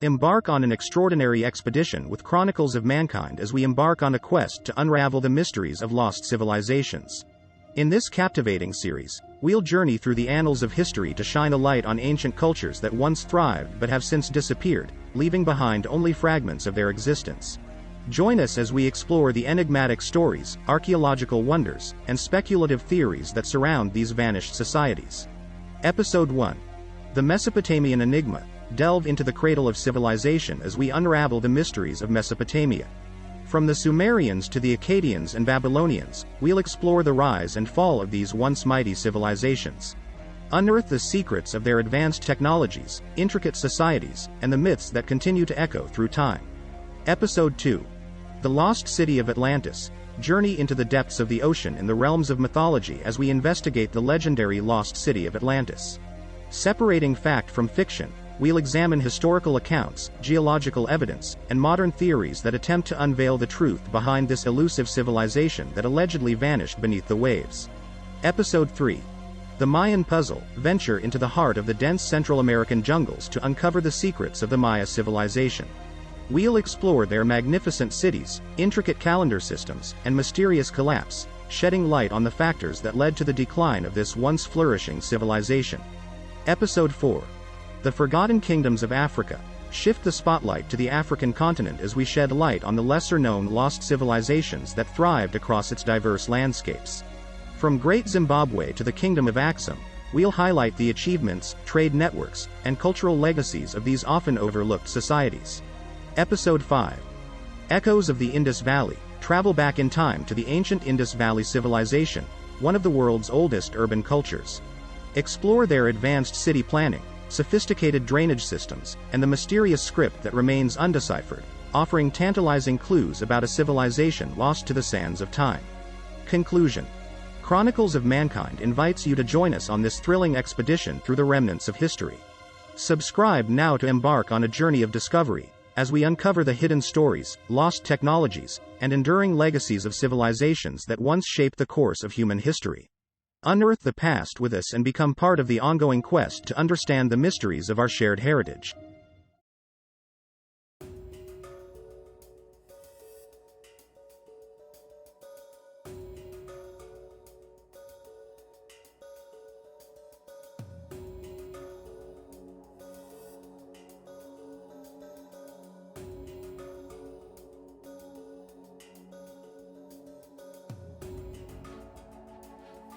Embark on an extraordinary expedition with Chronicles of Mankind as we embark on a quest to unravel the mysteries of lost civilizations. In this captivating series, we'll journey through the annals of history to shine a light on ancient cultures that once thrived but have since disappeared, leaving behind only fragments of their existence. Join us as we explore the enigmatic stories, archaeological wonders, and speculative theories that surround these vanished societies. Episode 1. The Mesopotamian Enigma. Delve into the cradle of civilization as we unravel the mysteries of Mesopotamia. From the Sumerians to the Akkadians and Babylonians, we'll explore the rise and fall of these once mighty civilizations. Unearth the secrets of their advanced technologies, intricate societies, and the myths that continue to echo through time. Episode 2. The Lost City of Atlantis. Journey into the depths of the ocean in the realms of mythology as we investigate the legendary lost city of Atlantis. Separating fact from fiction, we'll examine historical accounts, geological evidence, and modern theories that attempt to unveil the truth behind this elusive civilization that allegedly vanished beneath the waves. Episode 3. The Mayan Puzzle. Venture into the heart of the dense Central American jungles to uncover the secrets of the Maya civilization. We'll explore their magnificent cities, intricate calendar systems, and mysterious collapse, shedding light on the factors that led to the decline of this once flourishing civilization. Episode 4. The Forgotten Kingdoms of Africa. Shift the spotlight to the African continent as we shed light on the lesser-known lost civilizations that thrived across its diverse landscapes. From Great Zimbabwe to the Kingdom of Axum, we'll highlight the achievements, trade networks, and cultural legacies of these often overlooked societies. Episode 5. Echoes of the Indus Valley. Travel back in time to the ancient Indus Valley civilization, one of the world's oldest urban cultures. Explore their advanced city planning, sophisticated drainage systems, and the mysterious script that remains undeciphered, offering tantalizing clues about a civilization lost to the sands of time. Conclusion. Chronicles of Mankind invites you to join us on this thrilling expedition through the remnants of history. Subscribe now to embark on a journey of discovery, as we uncover the hidden stories, lost technologies, and enduring legacies of civilizations that once shaped the course of human history. Unearth the past with us and become part of the ongoing quest to understand the mysteries of our shared heritage.